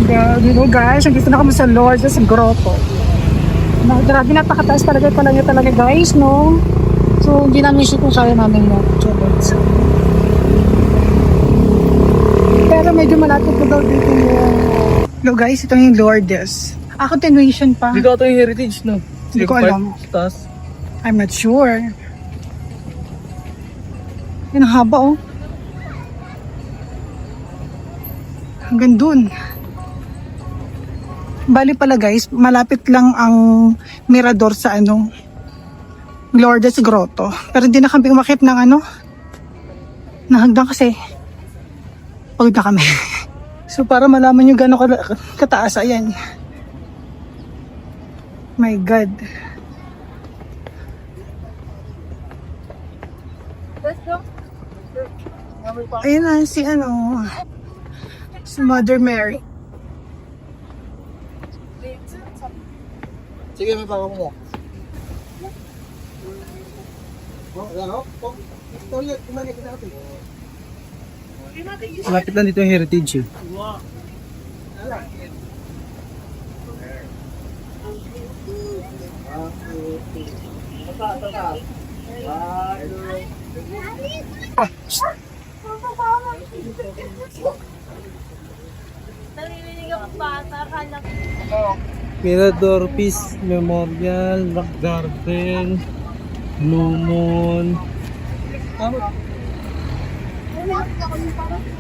God. You know guys, nandito na kami sa Lourdes Grotto. Grabe, napakataas talaga guys, no? So, hindi namin siya kung kaya namin na. Pero medyo malapit na daw dito yung... Hello guys, ito yung Lourdes. Continuation pa. Dito ito yung heritage, no? Hindi ko alam. Taas. I'm not sure. Yan ang haba, oh. Hanggang dun. Bali pala guys, malapit lang ang mirador sa Lourdes Grotto. Pero hindi na kami umakyat ng ng hagdan kasi pagod na kami. So para malaman nyo gano'ng kataas, ayan. My God. Ayun na si si Mother Mary. Sige, may pako mo. Malapit lang dito yung heritage, eh. Narinig ako bata, akala ko. Mirador Peace Memorial, Rock Garden, Blue Moon.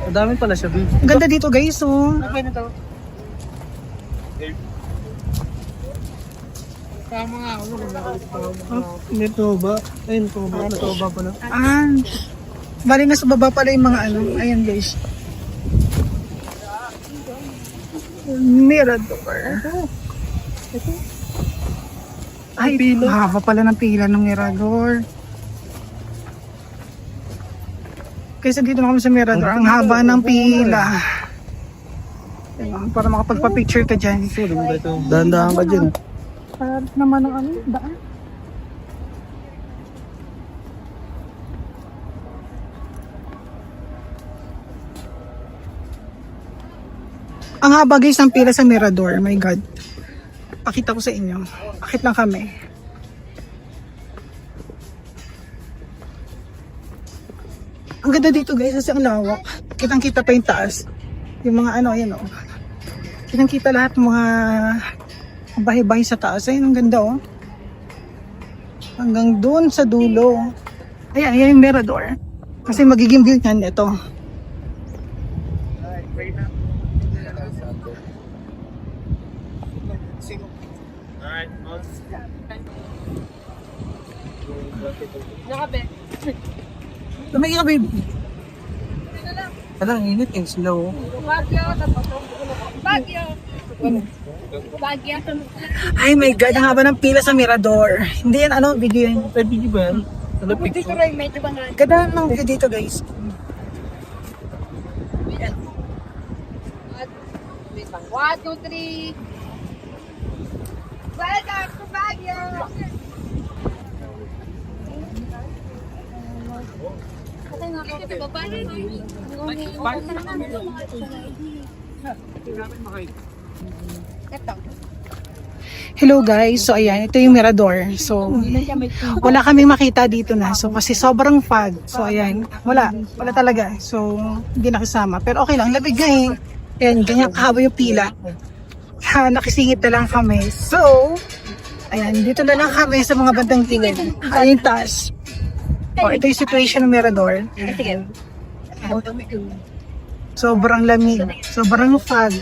Ang dami pala siya, babe. Ang ganda dito guys, oh. Tama nga ako. Ito ba? Ayun, ito ba? Ito ba pala? Bali nasa baba pala yung mga ayan guys. Mirador. Ay, haba pala ng pila ng Mirador. Kaysa dito na kami sa Mirador, ang haba ng pila. Diba? Para makapagpa-picture ka dyan. Dahan-dahan ka dyan. Parang naman ang daan. Ang haba guys ng pila sa Mirador, my God. Pakita ko sa inyo. Akit lang kami. Ang ganda dito guys kasi ang lawak. Kitang-kita pa yung taas. Yung mga ayan o. Kitang-kita lahat ng mga bahay-bahay sa taas. Ayun, ang ganda oh. Hanggang doon sa dulo. Ayan yung Mirador. Kasi magiging view niyan ito. Nakabe. Tumigil ka babe. Alang, init yung slow. Bagyo. Bagyo. Bagyo. Ay my God, ang haba ng pila sa Mirador. Hindi yan video yan. Ay, video ba yan? Ano Dito picture? rin, medyo ba nga. Ganda ng view dito guys. Wait lang. 1, 2, 3. Welcome to Baguio! Hello guys, so ayan, ito yung Mirador. So, wala kaming makita dito na. So, kasi sobrang fog. So, ayan, wala talaga. So, hindi nakisama. Pero okay lang, labig nga eh. Ayan, ganyan kahaba yung pila. Nakisingit na lang kami. So, ayan, dito na lang kami sa mga bandang gilid. Ayan yung taas. Ito yung situation ng Mirador. Sobrang lamig, sobrang fog.